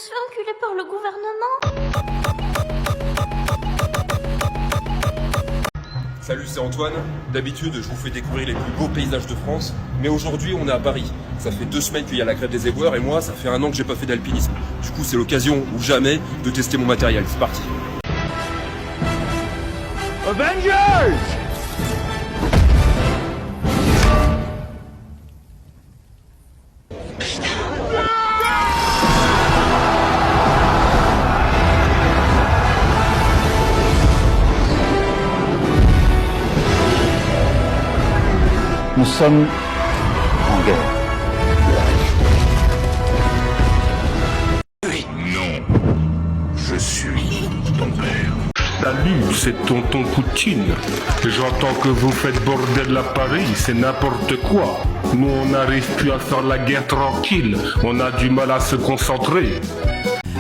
se fait enculer par le gouvernement. Salut, c'est Antoine. D'habitude, je vous fais découvrir les plus beaux paysages de France, mais aujourd'hui, on est à Paris. Ça fait 2 semaines qu'il y a la grève des éboueurs et moi, ça fait 1 an que j'ai pas fait d'alpinisme. Du coup, c'est l'occasion ou jamais de tester mon matériel. C'est parti. Avengers! Nous sommes en guerre. Non, je suis ton père. Salut, c'est tonton Poutine. J'entends que vous faites bordel à Paris, c'est n'importe quoi. Nous, on n'arrive plus à faire la guerre tranquille. On a du mal à se concentrer.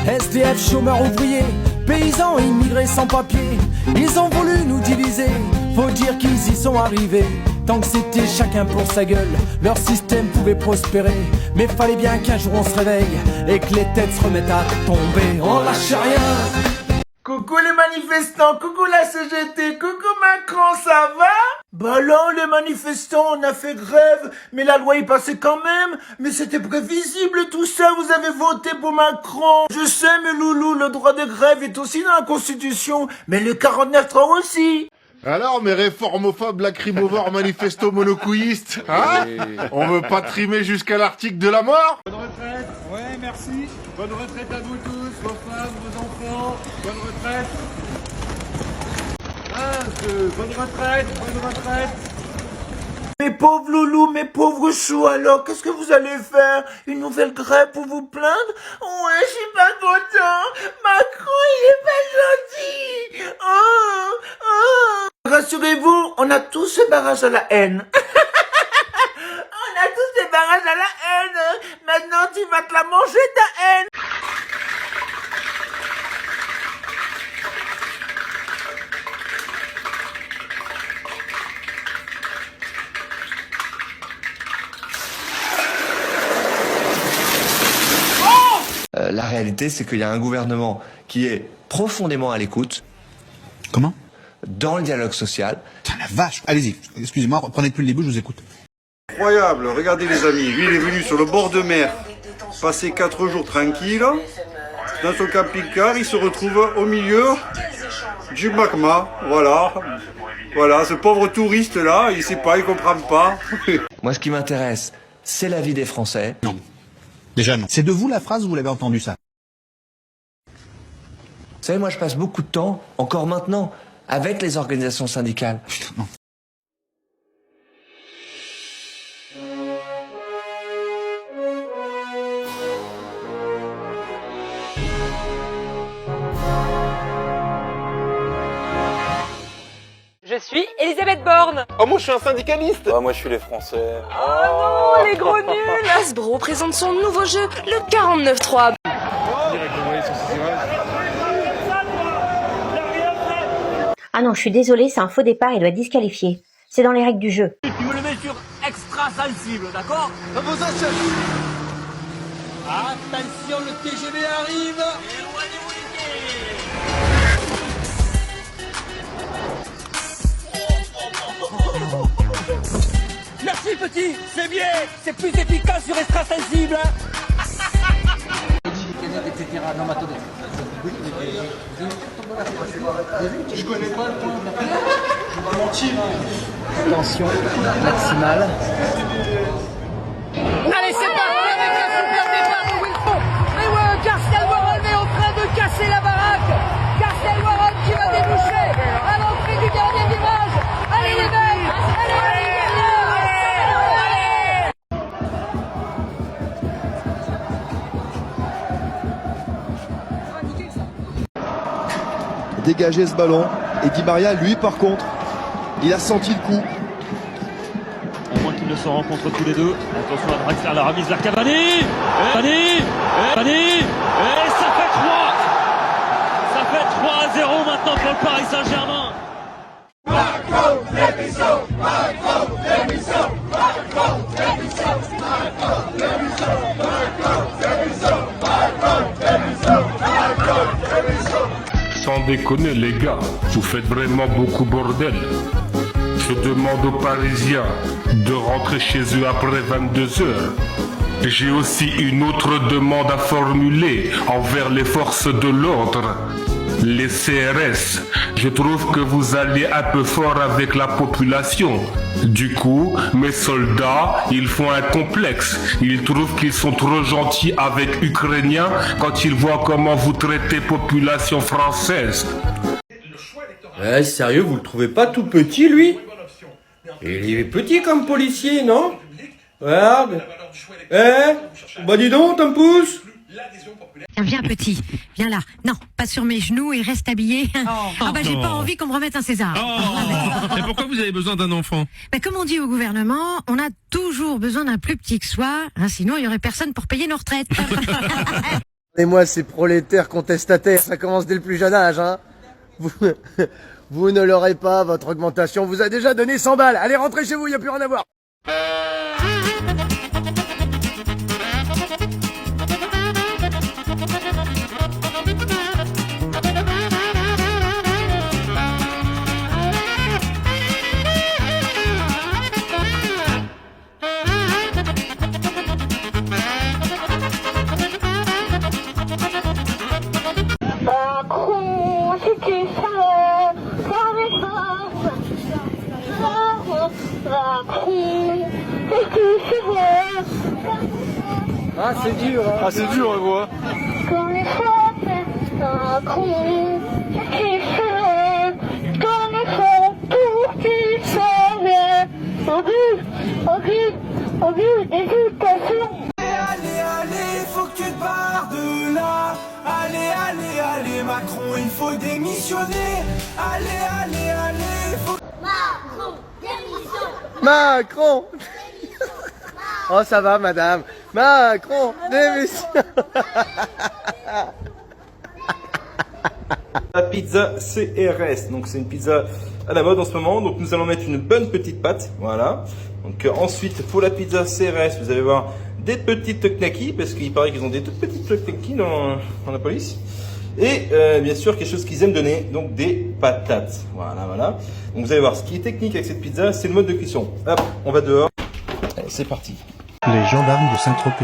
SDF, chômeurs ouvriers, paysans immigrés sans papier. Ils ont voulu nous diviser, faut dire qu'ils y sont arrivés. Tant que c'était chacun pour sa gueule, leur système pouvait prospérer. Mais fallait bien qu'un jour on se réveille et que les têtes se remettent à tomber. On lâche rien. Coucou les manifestants, coucou la CGT, coucou Macron, ça va? Bah non, les manifestants, on a fait grève, mais la loi est passée quand même. Mais c'était prévisible tout ça, vous avez voté pour Macron. Je sais, mais loulou, le droit de grève est aussi dans la Constitution, mais le 49.3 aussi. Alors, mes réformophobes, lacrymovores, manifestos, monocouillistes, hein? On veut pas trimer jusqu'à l'article de la mort? Bonne retraite. Ouais, merci. Bonne retraite à vous tous, vos femmes, vos enfants. Bonne retraite. Bonne retraite, bonne retraite. Mes pauvres loulous, mes pauvres choux, alors, qu'est-ce que vous allez faire? Une nouvelle grève pour vous plaindre? Ouais, je suis pas content. Macron, il est pas gentil. Rassurez-vous, on a tous ce barrage à la haine. On a tous des barrages à la haine. Maintenant, tu vas te la manger, ta haine. La réalité, c'est qu'il y a un gouvernement qui est profondément à l'écoute. Comment? Dans le dialogue social. Putain, la vache. Allez-y, excusez-moi, reprenez depuis le début, je vous écoute. Incroyable, regardez les amis, lui il est venu sur le bord de mer, passer 4 jours tranquille, dans son camping-car, il se retrouve au milieu du magma, voilà, ce pauvre touriste là, il sait pas, il comprend pas. Moi, ce qui m'intéresse, c'est la vie des Français. Non. Déjà non. C'est de vous la phrase ou vous l'avez entendu ça? Vous savez, moi, je passe beaucoup de temps, encore maintenant, avec les organisations syndicales. Putain, non. Je suis Elisabeth Borne. Oh, moi, je suis un syndicaliste. Ah, moi, je suis les Français. Oh non, les gros nuls. Hasbro présente son nouveau jeu, le 49.3. Ah non, je suis désolée, c'est un faux départ, il doit être disqualifié. C'est dans les règles du jeu. Tu me le mets sur extra sensible, d'accord? Vos achats. Attention, le TGV arrive. Éloignez-vous du quai. Merci petit, c'est bien, c'est plus efficace sur extra sensible. Etc. Non, mais attendez. Je connais pas le point. Je vais pas mentir. Tension maximale. Allez, c'est parti avec un super départ de Wilfo. Et ouais, Garcel Warren est en train de casser la baraque. Garcel Warren qui va déboucher à l'entrée du dernier virage. Allez les mecs, allez, allez. Dégager ce ballon. Et Di Maria, lui, par contre, il a senti le coup. À moins qu'ils ne se rencontrent tous les deux. Attention à Draxler, la remise vers Cavani. Et ça fait 3. Ça fait 3-0 maintenant pour le Paris Saint-Germain. Macron, l'émission, Macron, l'émission, Macron, l'émission, Macron, l'émission, Macron, l'émission, Macron, l'émission. Sans déconner les gars, vous faites vraiment beaucoup bordel. Je demande aux Parisiens de rentrer chez eux après 22 heures. J'ai aussi une autre demande à formuler envers les forces de l'ordre. Les CRS, je trouve que vous allez un peu fort avec la population. Du coup, mes soldats, ils font un complexe. Ils trouvent qu'ils sont trop gentils avec Ukrainiens quand ils voient comment vous traitez population française. Sérieux, vous le trouvez pas tout petit, lui? Il est petit comme policier, non? Regarde. Bah dis donc, Tom Pouce. Viens petit, viens là. Non, pas sur mes genoux et reste habillé. J'ai pas envie qu'on me remette un César. Et pourquoi vous avez besoin d'un enfant? Comme on dit au gouvernement, on a toujours besoin d'un plus petit que soi, sinon il y aurait personne pour payer nos retraites. Et moi, ces prolétaires contestataires, ça commence dès le plus jeune âge, hein. Vous ne l'aurez pas, votre augmentation vous a déjà donné 100 balles. Allez, rentrez chez vous, il n'y a plus rien à voir. Ah, c'est dur, hein. Ah, c'est dur, moi. Comme les femmes, Macron, qui fait, comme les femmes, pour qui s'en au but d'éducation. Allez, allez, faut que tu te barres de là. Allez, allez, allez, Macron, il faut démissionner. Allez, allez, allez, faut... Macron, démission. Macron. Oh, ça va, madame. Macron, démission. La pizza CRS, donc c'est une pizza à la mode en ce moment. Donc nous allons mettre une bonne petite pâte, voilà. Donc ensuite pour la pizza CRS, vous allez voir des petites knackis, parce qu'il paraît qu'ils ont des toutes petites knackis dans la police. Et bien sûr quelque chose qu'ils aiment donner, donc des patates. Voilà, voilà. Donc vous allez voir, ce qui est technique avec cette pizza, c'est le mode de cuisson. Hop, on va dehors. Allez, c'est parti. Les gendarmes de Saint-Tropez.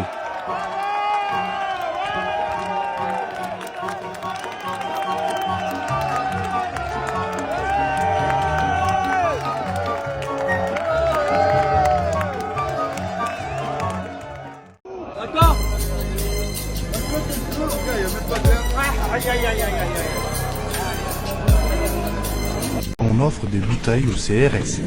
D'accord. On offre des bouteilles au CRS.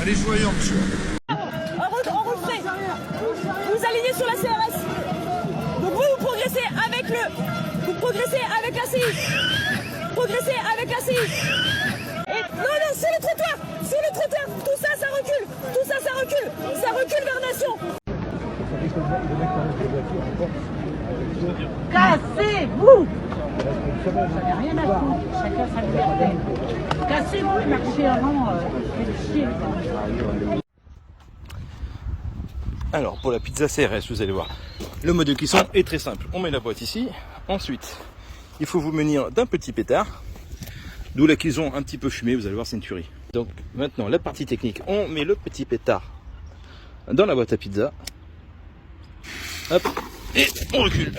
Allez, joyeux, monsieur. On refait. Vous alignez sur la CRS. Donc vous progressez avec vous progressez avec la CI. Progressez avec la CI. Non, sur le trottoir. Sur le trottoir. Tout ça, ça recule. Tout ça, ça recule. Ça recule vers Nation. Cassez-vous. Ça n'a rien à foutre. Chacun sa liberté. Cassez-vous et marchez avant. Alors pour la pizza CRS, vous allez voir, le mode de cuisson est très simple. On met la boîte ici. Ensuite, il faut vous munir d'un petit pétard. D'où la cuisson un petit peu fumée, vous allez voir, c'est une tuerie. Donc maintenant, la partie technique, on met le petit pétard dans la boîte à pizza. Hop, et on recule.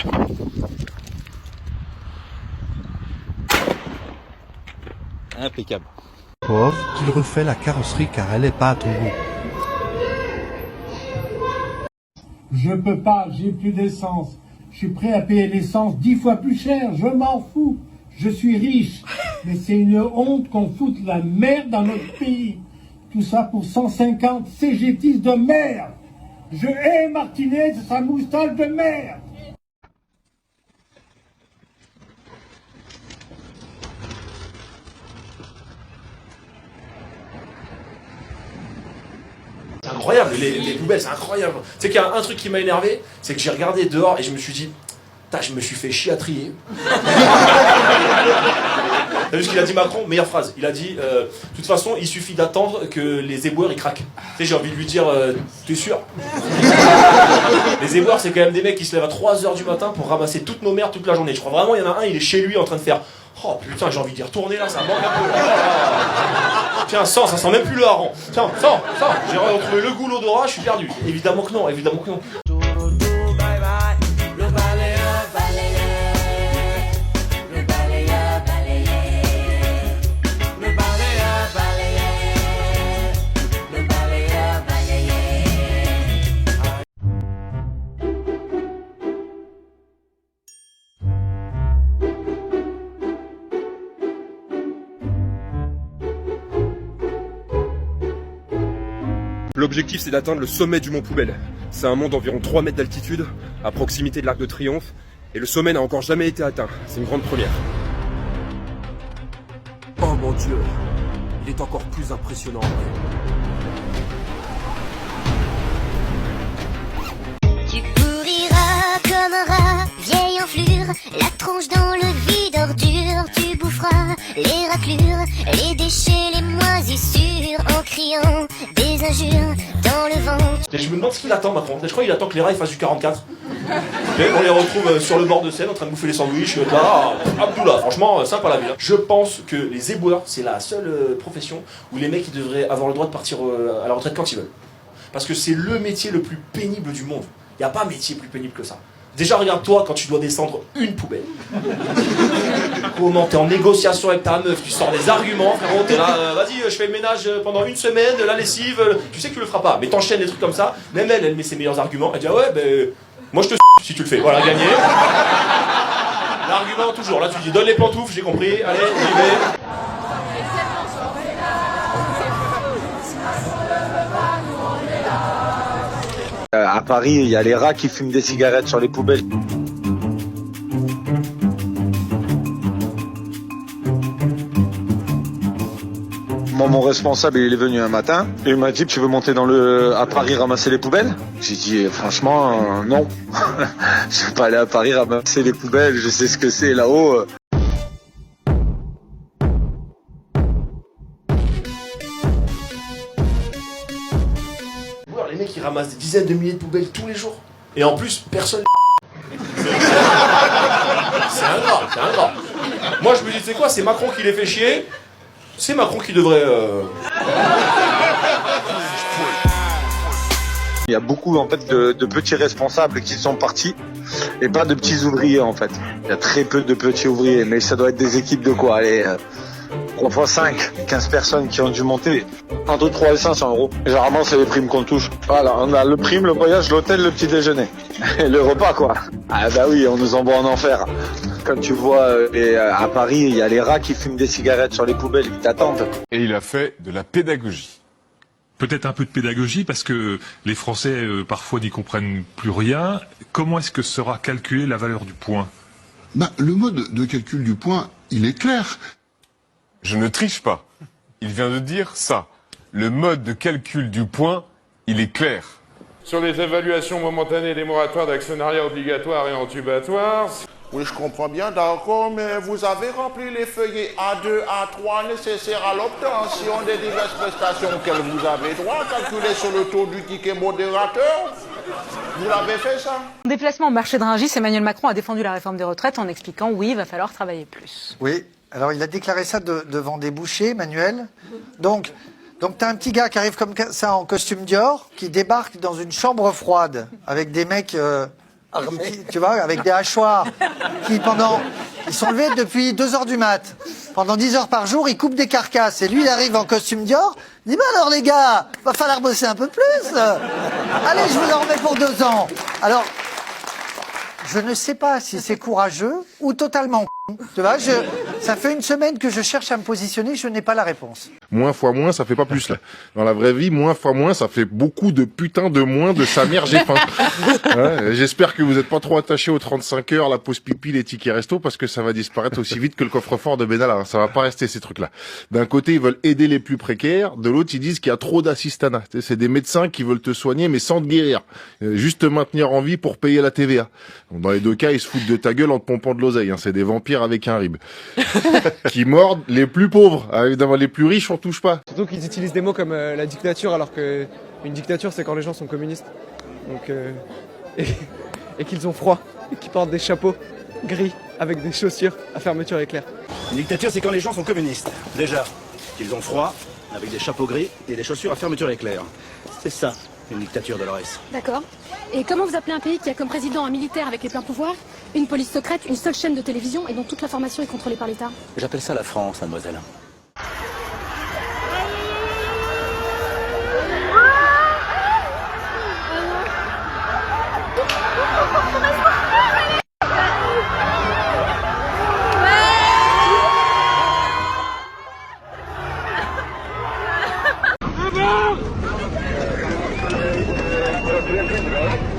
Impeccable. Pauvre, qu'il refait la carrosserie car elle est pas à ton goût. Je peux pas, j'ai plus d'essence. Je suis prêt à payer l'essence 10 fois plus cher, je m'en fous. Je suis riche. Mais c'est une honte qu'on foute la merde dans notre pays. Tout ça pour 150 CGTistes de merde. Je hais Martinez et sa moustache de merde. C'est incroyable, les poubelles, c'est incroyable. C'est qu'il y a un truc qui m'a énervé, c'est que j'ai regardé dehors et je me suis dit, je me suis fait chier à trier. T'as vu ce qu'il a dit Macron? Meilleure phrase. Il a dit, de toute façon, il suffit d'attendre que les éboueurs ils craquent. Tu sais, j'ai envie de lui dire, t'es sûr? Les éboueurs, c'est quand même des mecs qui se lèvent à 3h du matin pour ramasser toutes nos merdes toute la journée. Je crois vraiment, il y en a un, il est chez lui en train de faire, oh putain, j'ai envie d'y retourner là, ça manque un peu. Tiens, ça sent même plus le hareng. Tiens, j'ai retrouvé le goût, l'odorat, je suis perdu. Évidemment que non, évidemment que non. L'objectif, c'est d'atteindre le sommet du mont Poubelle. C'est un mont d'environ 3 mètres d'altitude, à proximité de l'Arc de Triomphe, et le sommet n'a encore jamais été atteint. C'est une grande première. Oh mon Dieu, il est encore plus impressionnant. Tu pourriras comme un rat, vieille enflure, la tronche dans le vide ordure. Tu boufferas les raclures, les déchets, les moisissures, en criant des injures dans le ventre. Et je me demande ce qu'il attend Macron. Je crois qu'il attend que les rails fassent du 44. Et on les retrouve sur le bord de Seine en train de bouffer les sandwichs. Là, Abdullah, franchement, sympa la ville. Je pense que les éboueurs, c'est la seule profession où les mecs ils devraient avoir le droit de partir à la retraite quand ils veulent. Parce que c'est le métier le plus pénible du monde. Il n'y a pas un métier plus pénible que ça. Déjà, regarde-toi quand tu dois descendre une poubelle. Comment t'es en négociation avec ta meuf, tu sors des arguments, frérot, t'es là, vas-y, je fais le ménage pendant une semaine, la lessive, tu sais que tu le feras pas, mais t'enchaînes des trucs comme ça, même elle met ses meilleurs arguments, elle dit, ah ouais, ben, moi je te si tu le fais, voilà, gagné. L'argument toujours, là tu dis, donne les pantoufles, j'ai compris, allez, j'y vais. À Paris, il y a les rats qui fument des cigarettes sur les poubelles. Moi, mon responsable, il est venu un matin et il m'a dit, tu veux monter à Paris ramasser les poubelles? J'ai dit, franchement, non. Je vais pas aller à Paris ramasser les poubelles, je sais ce que c'est là-haut. Les mecs ils ramassent des dizaines de milliers de poubelles tous les jours. Et en plus, personne. C'est ingrat. Moi je me dis, tu sais quoi, c'est Macron qui les fait chier. C'est Macron qui devrait... Il y a beaucoup en fait de petits responsables qui sont partis et pas de petits ouvriers en fait. Il y a très peu de petits ouvriers, mais ça doit être des équipes de quoi? Allez, 3 x 5, 15 personnes qui ont dû monter entre 3 et 500 euros. Généralement, c'est les primes qu'on touche. Voilà, on a le prime, le voyage, l'hôtel, le petit déjeuner. Et le repas, quoi. Ah bah oui, on nous envoie en enfer. Quand tu vois à Paris, il y a les rats qui fument des cigarettes sur les poubelles, qui t'attendent. Et il a fait de la pédagogie. Peut-être un peu de pédagogie parce que les Français parfois n'y comprennent plus rien. Comment est-ce que sera calculée la valeur du point? Le mode de calcul du point, il est clair. Je ne triche pas. Il vient de dire ça. Le mode de calcul du point, il est clair. Sur les évaluations momentanées des moratoires d'actionnariat obligatoire et entubatoire. Oui, je comprends bien, d'accord, mais vous avez rempli les feuillets A2, A3 nécessaires à l'obtention des diverses prestations auxquelles vous avez droit, calculées sur le taux du ticket modérateur. Vous l'avez fait, ça? En déplacement au marché de Rungis, Emmanuel Macron a défendu la réforme des retraites en expliquant, oui, il va falloir travailler plus. Oui, alors il a déclaré ça devant des bouchers, Emmanuel. Donc t'as un petit gars qui arrive comme ça en costume Dior, qui débarque dans une chambre froide, avec des mecs... tu vois, avec des hachoirs, ils sont levés depuis 2h du mat. Pendant 10 heures par jour, ils coupent des carcasses. Et lui, il arrive en costume Dior. Il dit, alors les gars, va falloir bosser un peu plus. Allez, je vous en remets pour 2 ans. Alors, je ne sais pas si c'est courageux ou totalement con. Tu vois, ça fait une semaine que je cherche à me positionner, je n'ai pas la réponse. Moins fois moins, ça fait pas plus, là. Dans la vraie vie, moins fois moins, ça fait beaucoup de putain de moins de sa mère, j'ai faim. Ouais, j'espère que vous êtes pas trop attachés aux 35 heures, la pause pipi, les tickets resto, parce que ça va disparaître aussi vite que le coffre-fort de Benalla. Ça va pas rester, ces trucs-là. D'un côté, ils veulent aider les plus précaires. De l'autre, ils disent qu'il y a trop d'assistanat. C'est des médecins qui veulent te soigner, mais sans te guérir. Juste te maintenir en vie pour payer la TVA. Donc, dans les deux cas, ils se foutent de ta gueule en te pompant de l'oseille, hein. C'est des vampires remplir avec un rib. Qui mordent les plus pauvres. Évidemment, les plus riches, on touche pas. Surtout qu'ils utilisent des mots comme la dictature, alors que une dictature, c'est quand les gens sont communistes. Donc, et qu'ils ont froid, et qu'ils portent des chapeaux gris avec des chaussures à fermeture éclair. Une dictature, c'est quand les gens sont communistes. Déjà, qu'ils ont froid, avec des chapeaux gris et des chaussures à fermeture éclair. C'est ça, une dictature, Dolores. D'accord. Et comment vous appelez un pays qui a comme président un militaire avec les pleins pouvoirs, une police secrète, une seule chaîne de télévision et dont toute l'information est contrôlée par l'État? J'appelle ça la France, mademoiselle.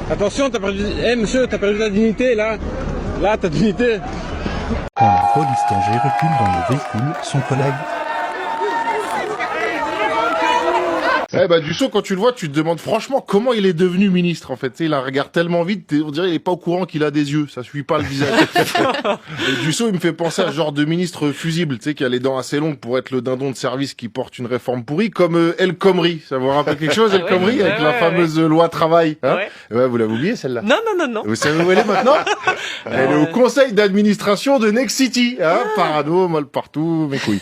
Attention, t'as perdu... monsieur, t'as perdu ta dignité, là. Là, ta dignité. Quand la police Tanger recule dans le véhicule, son collègue... Dussault, quand tu le vois, tu te demandes franchement comment il est devenu ministre, en fait. Tu sais, il a un regard tellement vite, on dirait qu'il est pas au courant qu'il a des yeux. Ça suit pas le visage. Et Dussault, il me fait penser à ce genre de ministre fusible, tu sais, qui a les dents assez longues pour être le dindon de service qui porte une réforme pourrie, comme El Khomri. Ça vous rappelle quelque chose, El Khomri, avec la fameuse loi travail, hein? Ouais, vous l'avez oublié, celle-là? Non. Vous savez où elle est maintenant? Elle est au conseil d'administration de Next City, hein? Parano, mal partout, mes couilles.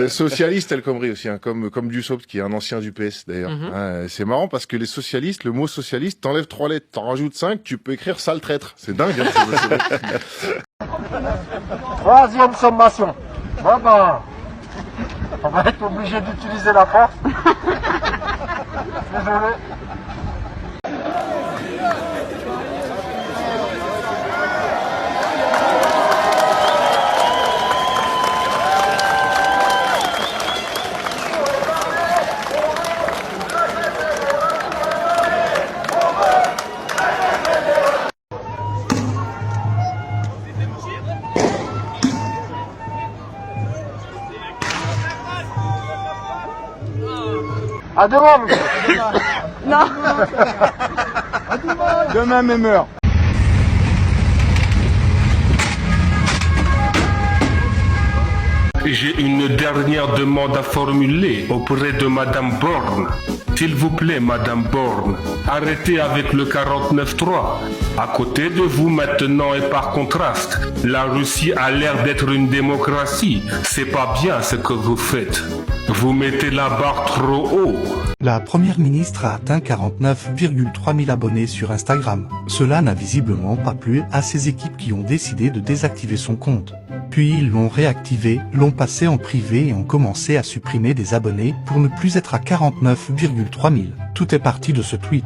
Socialiste, El Khomri aussi, hein, comme Dussault, qui est un ancien du PS d'ailleurs. C'est marrant parce que les socialistes, le mot socialiste, t'enlèves 3 lettres, t'en rajoutes 5, tu peux écrire sale traître. C'est dingue. Hein, Troisième sommation. Bon ben, on va être obligé d'utiliser la force. Désolé. À demain, monsieur. Non. Demain, même heure. J'ai une dernière demande à formuler auprès de Madame Borne. S'il vous plaît, Madame Borne, arrêtez avec le 49.3. À côté de vous maintenant et par contraste, la Russie a l'air d'être une démocratie. C'est pas bien ce que vous faites. Vous mettez la barre trop haut. La première ministre a atteint 49,3 000 abonnés sur Instagram. Cela n'a visiblement pas plu à ses équipes qui ont décidé de désactiver son compte. Puis ils l'ont réactivé, l'ont passé en privé et ont commencé à supprimer des abonnés pour ne plus être à 49,3 000. Tout est parti de ce tweet.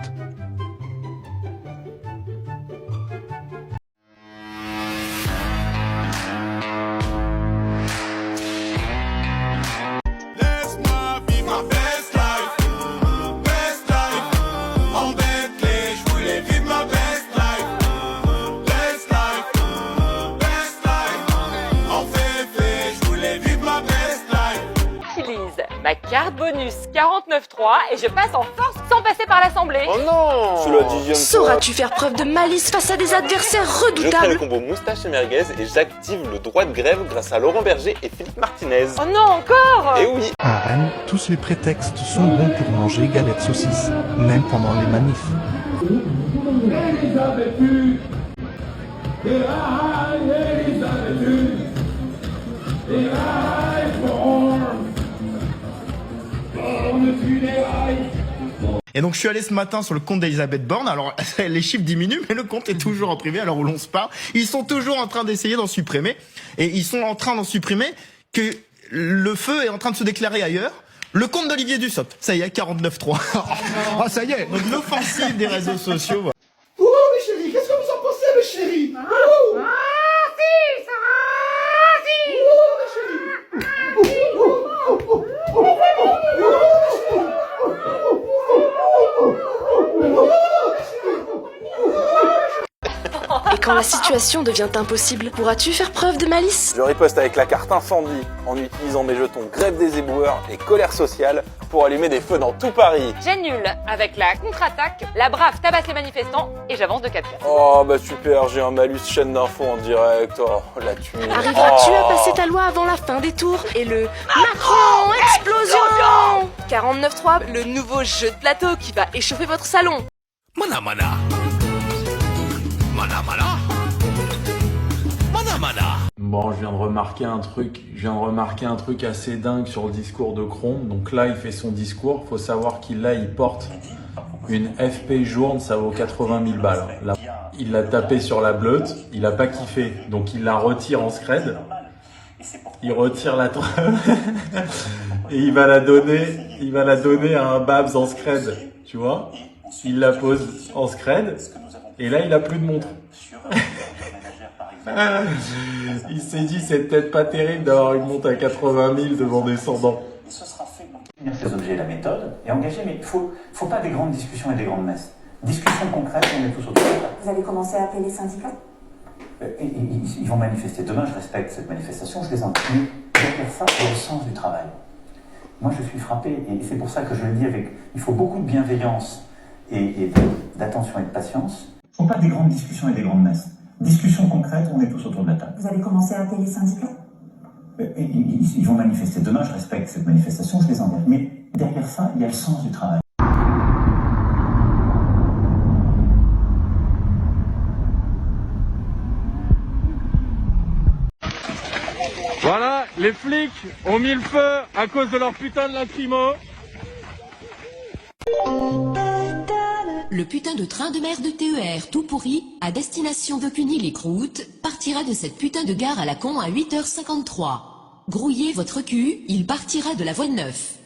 Ma carte bonus 49.3 et je passe en force sans passer par l'Assemblée. Oh non! C'est la 10e fois. Sauras-tu faire preuve de malice face à des adversaires Je crée redoutables? le combo moustache et merguez et j'active le droit de grève grâce à Laurent Berger et Philippe Martinez. Oh non, encore! Et oui! À Rennes, tous les prétextes sont bons pour manger galettes saucisses, même pendant les manifs. Et donc je suis allé ce matin sur le compte d'Elisabeth Borne. Alors les chiffres diminuent, mais le compte est toujours en privé. Alors où l'on se parle, ils sont toujours en train d'essayer d'en supprimer. Et ils sont en train d'en supprimer que le feu est en train de se déclarer ailleurs. Le compte d'Olivier Dussopt, ça y est, 49.3. Ah ça y est, donc l'offensive des réseaux sociaux. Oh mes chéris, qu'est-ce que vous en pensez mes chéris? Et quand la situation devient impossible, pourras-tu faire preuve de malice? Je riposte avec la carte incendie en utilisant mes jetons grève des éboueurs et colère sociale pour allumer des feux dans tout Paris. Génule, avec la contre-attaque, la Brave tabasse les manifestants et j'avance de 4 places. Oh bah super, j'ai un malus chaîne d'infos en direct. Oh, la tuile. Arriveras-tu à passer ta loi avant la fin des tours? Et le Macron explosion 49.3, le nouveau jeu de plateau qui va échauffer votre salon. Mana mana. Mana mana. Mana mana. Bon, je viens de remarquer un truc assez dingue sur le discours de Chrome. Donc là, il fait son discours. Faut savoir qu'il porte une FP jaune, ça vaut 80 000 balles. Là, il l'a tapé sur la bleute, il a pas kiffé. Donc il la retire en scred. Il retire la et il va la donner à un Babs en scred, tu vois. Il la pose en scred et là, il a plus de montre. Il s'est dit, c'est peut-être pas terrible d'avoir une montre à 80 000 devant des descendants. Ce sera fait. Ces objets, la méthode est engagée, mais il faut pas des grandes discussions et des grandes messes. Discussions concrètes, on est tous autour de ça. Vous allez commencer à appeler les syndicats? Ils vont manifester demain, je respecte cette manifestation, je les entends. Mais derrière ça, il y a le sens du travail. Moi, je suis frappé, et c'est pour ça que je le dis avec... Il faut beaucoup de bienveillance et d'attention et de patience. Il ne faut pas des grandes discussions et des grandes messes. Discussions concrètes, on est tous autour de la table. Vous allez commencer à appeler les syndicats? Ils vont manifester demain, je respecte cette manifestation, je les engage. Mais derrière ça, il y a le sens du travail. Voilà, les flics ont mis le feu à cause de leur putain de lacrymo. Le putain de train de mer de TER tout pourri, à destination de Cuny-les-Croûtes, partira de cette putain de gare à la con à 8h53. Grouillez votre cul, il partira de la voie 9.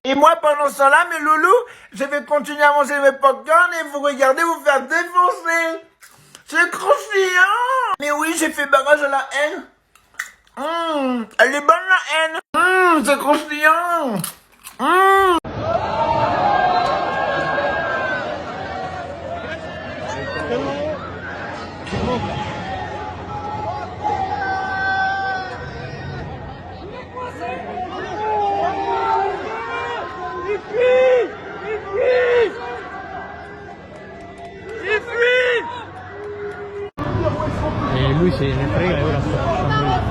Et moi, pendant ce temps-là, mes loulous, je vais continuer à manger mes popcorn et vous regarder vous faire défoncer. C'est croustillant. Mais oui, j'ai fait barrage à la haine. Elle est bonne la haine. C'est croustillant. E lui se ne frega e ora sta lasciando lì.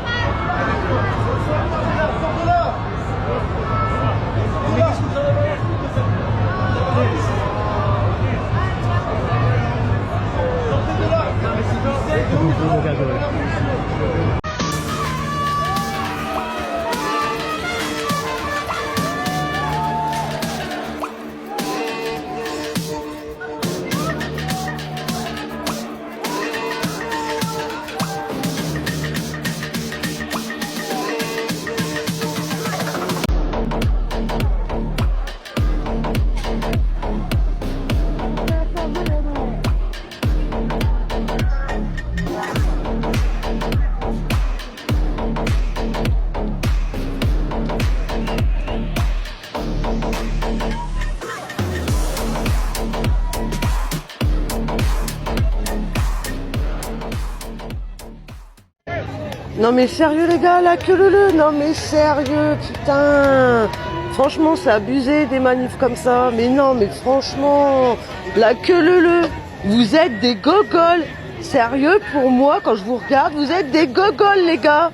Non mais sérieux les gars, la queue leu, non mais sérieux, putain. Franchement, c'est abusé des manifs comme ça. Mais non, mais franchement, la queue leu. Vous êtes des gogoles. Sérieux, pour moi, quand je vous regarde, vous êtes des gogoles les gars.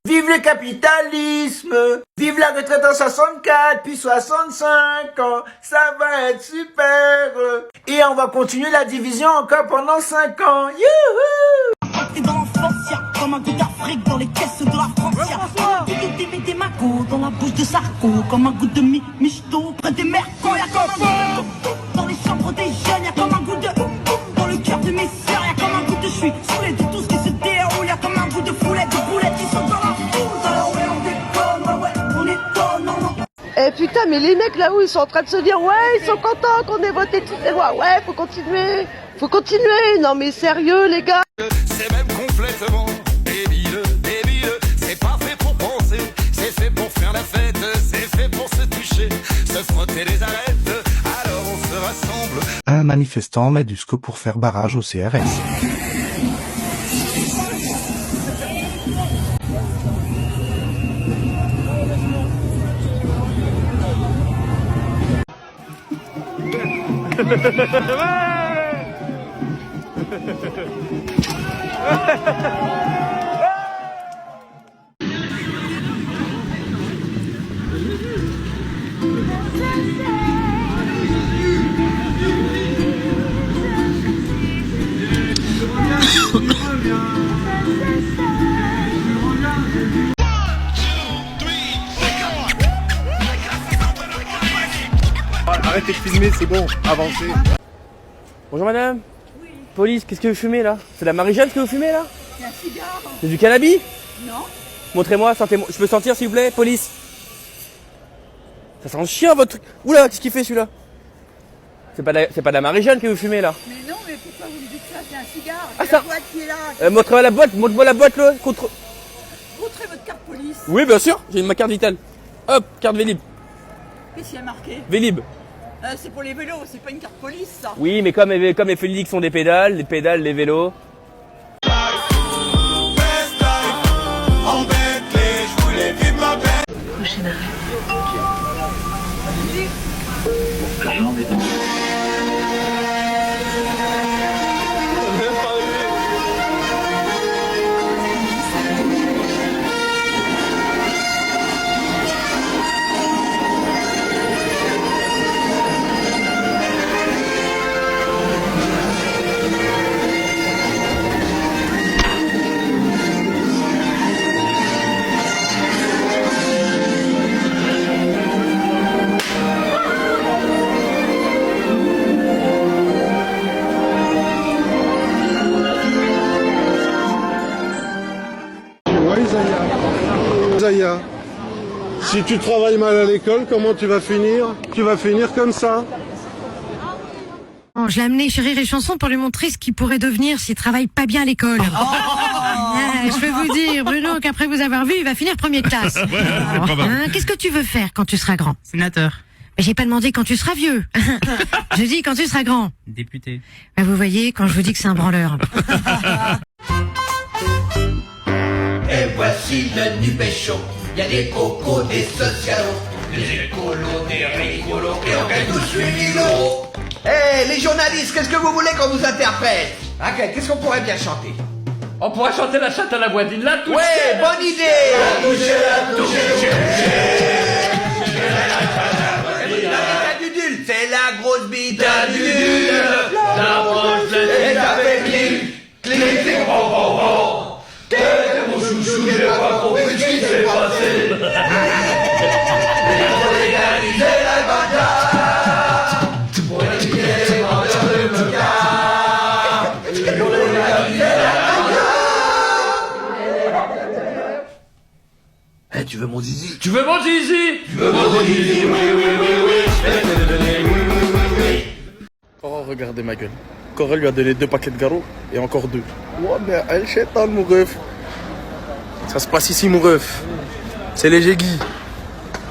Vive le capitalisme! Vive la retraite en 64, puis 65 ans! Ça va être super! Et on va continuer la division encore pendant 5 ans! Youhou! T'es dans l'enfance, y'a comme un goût d'Afrique dans les caisses de la France, y'a comme un goût de des magots dans la bouche de Sarko, comme un goût de michto près des mercos, y'a comme un goût dans les chambres des jeunes, y'a comme un goût de dans le cœur de mes sœurs, y'a comme un goût de je suis saoulé de tout ce qui se déroule, y'a comme un goût de foulette de boulette. Putain, mais les mecs là-haut, ils sont en train de se dire, ouais, ils sont contents qu'on ait voté toutes les lois. Ouais, faut continuer. Faut continuer. Non, mais sérieux, les gars. C'est même complètement débile, débile. C'est pas fait pour penser, c'est fait pour faire la fête. C'est fait pour se toucher, se frotter les arêtes. Alors on se rassemble. Un manifestant met du SCO pour faire barrage au CRS. Arrêtez de filmer, c'est bon, avancez. Bonjour madame. Oui. Police, qu'est-ce que vous fumez là? C'est de la Marie-Jeanne que vous fumez là? C'est un cigare. C'est du cannabis? Non. Montrez-moi, sortez-moi. Je peux sentir s'il vous plaît, police? Ça sent le chien votre truc. Oula, qu'est-ce qu'il fait celui-là? C'est pas de la Marie-Jeanne que vous fumez là? Mais non, mais pourquoi vous me dites ça? C'est un cigare. Ah, C'est ça... la boîte qui est là. Montre-moi la boîte là. Contre... Montrez votre carte police. Oui, bien sûr, j'ai ma carte vitale. Hop, carte Vélib. Qu'est-ce qu'il y a marqué? Vélib. C'est pour les vélos, c'est pas une carte police ça. Oui, mais comme les Félix sont des pédales, les vélos. Prochaine arrêt. Zaya, si tu travailles mal à l'école, comment tu vas finir? Tu vas finir comme ça. Je l'ai amené chez Rire et Chanson pour lui montrer ce qu'il pourrait devenir s'il travaille pas bien à l'école. Je peux vous dire, Bruno, qu'après vous avoir vu, il va finir première classe. Qu'est-ce que tu veux faire quand tu seras grand? Sénateur. Mais j'ai pas demandé quand tu seras vieux. Je dis quand tu seras grand. Député. Vous voyez, quand je vous dis que c'est un branleur. Et voici le Nupécho. Il y a des cocos, des socialos, des écolos, des rigolos, et on gagne tous 8 000 euros. Eh, les journalistes, qu'est-ce que vous voulez qu'on vous interprète? Qu'est-ce qu'on pourrait bien chanter? On pourra chanter la chatte à la voisine, la touche. Ouais, bonne idée. La touche. C'est la grosse bite à Dudule. La branche, et ça fait clic, clic, clic, t'es mon chouchou, j'ai pas compris ce qui s'est passé. Pour légaliser la bata, pour éviter les vendeurs de moca, pour légaliser la bata. Tu veux mon zizi? Tu veux mon zizi? Tu veux mon zizi? Oui. Je vais te le donner, oui. Oh, regardez ma gueule. Corel lui a donné 2 paquets de garrots et encore 2. Ouais, mais elle chétale, mon ref. Ça se passe ici, mon ref. C'est léger Guy.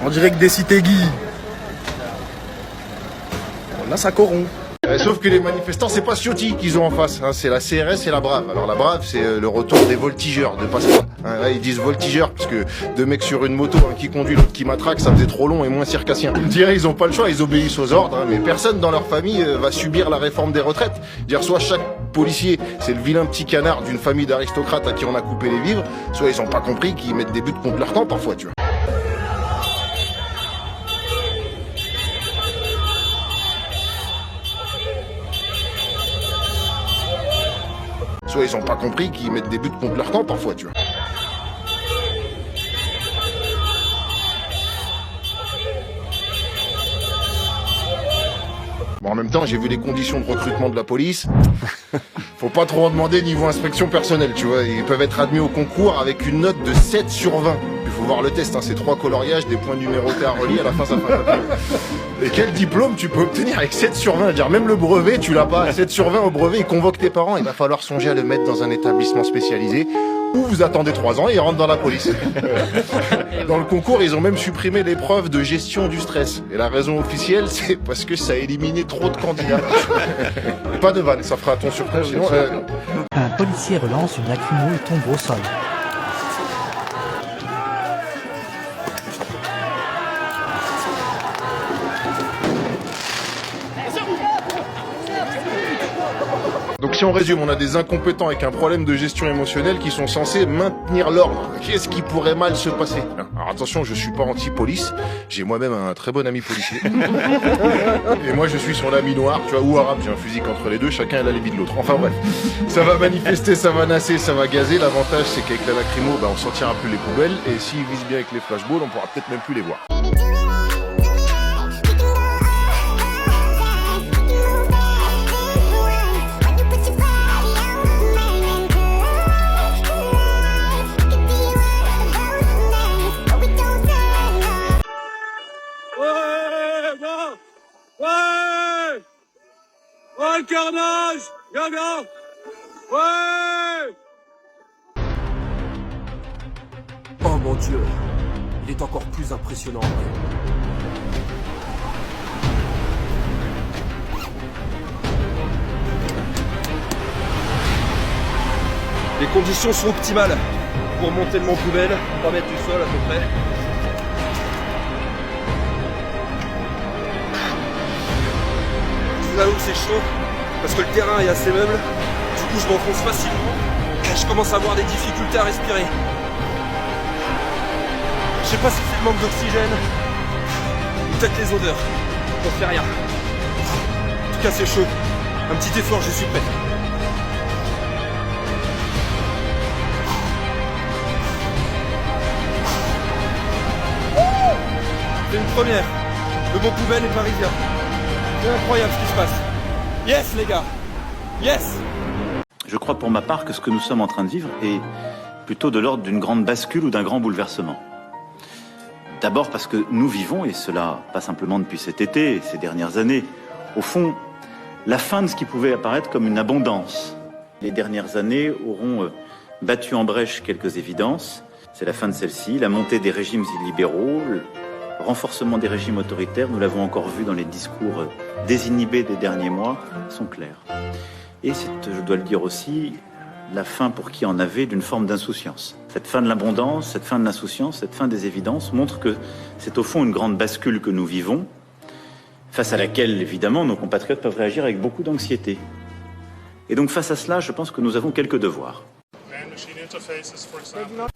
En direct des cités Guy. Là, ça corrompt. Sauf que les manifestants, c'est pas Ciotti qu'ils ont en face, hein, c'est la CRS et la Brave. Alors la Brave, c'est le retour des voltigeurs de Pasqua. Hein, là, ils disent voltigeurs parce que 2 mecs sur une moto, un qui conduit, l'autre qui matraque, ça faisait trop long et moins circassien. Je dirais, ils ont pas le choix, ils obéissent aux ordres, hein, mais personne dans leur famille va subir la réforme des retraites. Dire soit chaque policier, c'est le vilain petit canard d'une famille d'aristocrates à qui on a coupé les vivres, soit ils ont pas compris qu'ils mettent des buts contre leur camp parfois, tu vois. Soit ils ont pas compris qu'ils mettent des buts contre leur camp parfois, tu vois. Bon, en même temps, j'ai vu les conditions de recrutement de la police. Faut pas trop en demander niveau inspection personnelle, tu vois. Ils peuvent être admis au concours avec une note de 7 sur 20. Il faut voir le test, hein, c'est 3 coloriages, des points numérotés à relier, à la fin ça fait un papillon. Et quel diplôme tu peux obtenir avec 7 sur 20? Dire même le brevet, tu l'as pas. 7 sur 20 au brevet, il convoque tes parents, il va falloir songer à le mettre dans un établissement spécialisé, ou vous attendez 3 ans et il rentre dans la police. Dans le concours, ils ont même supprimé l'épreuve de gestion du stress. Et la raison officielle, c'est parce que ça a éliminé trop de candidats. Pas de vanne, ça fera ton sur ton, sinon... Un policier relance une lacrymo et tombe au sol. Donc si on résume, on a des incompétents avec un problème de gestion émotionnelle qui sont censés maintenir l'ordre. Qu'est-ce qui pourrait mal se passer? Alors attention, je suis pas anti-police, j'ai moi-même un très bon ami policier. Et moi je suis son ami noir, tu vois, ou arabe, j'ai un fusil contre les deux, chacun a la lébie de l'autre. Enfin bref, ça va manifester, ça va nasser, ça va gazer. L'avantage c'est qu'avec la lacrymo, on sortira plus les poubelles, et s'ils visent bien avec les flashballs, on pourra peut-être même plus les voir. Ouais, le carnage! Gaga! Ouais! Oh mon Dieu, il est encore plus impressionnant. Les conditions sont optimales pour monter le mont poubelle, 3 mètres du sol à peu près. Là où c'est chaud, parce que le terrain est assez meuble, du coup je m'enfonce facilement et je commence à avoir des difficultés à respirer. Je sais pas si c'est le manque d'oxygène ou peut-être les odeurs, on fait rien. En tout cas c'est chaud, un petit effort, je suis prêt. C'est une première, le bon poubelle est parisien. C'est incroyable ce qui se passe. Yes les gars, yes. Je crois pour ma part que ce que nous sommes en train de vivre est plutôt de l'ordre d'une grande bascule ou d'un grand bouleversement. D'abord parce que nous vivons, et cela pas simplement depuis cet été, ces dernières années, au fond, la fin de ce qui pouvait apparaître comme une abondance. Les dernières années auront battu en brèche quelques évidences. C'est la fin de celle-ci, la montée des régimes illibéraux, le renforcement des régimes autoritaires, nous l'avons encore vu dans les discours désinhibés des derniers mois, sont clairs. Et c'est, je dois le dire aussi, la fin pour qui en avait d'une forme d'insouciance. Cette fin de l'abondance, cette fin de l'insouciance, cette fin des évidences montre que c'est au fond une grande bascule que nous vivons, face à laquelle, évidemment, nos compatriotes peuvent réagir avec beaucoup d'anxiété. Et donc face à cela, je pense que nous avons quelques devoirs. Man-machine interfaces, for example.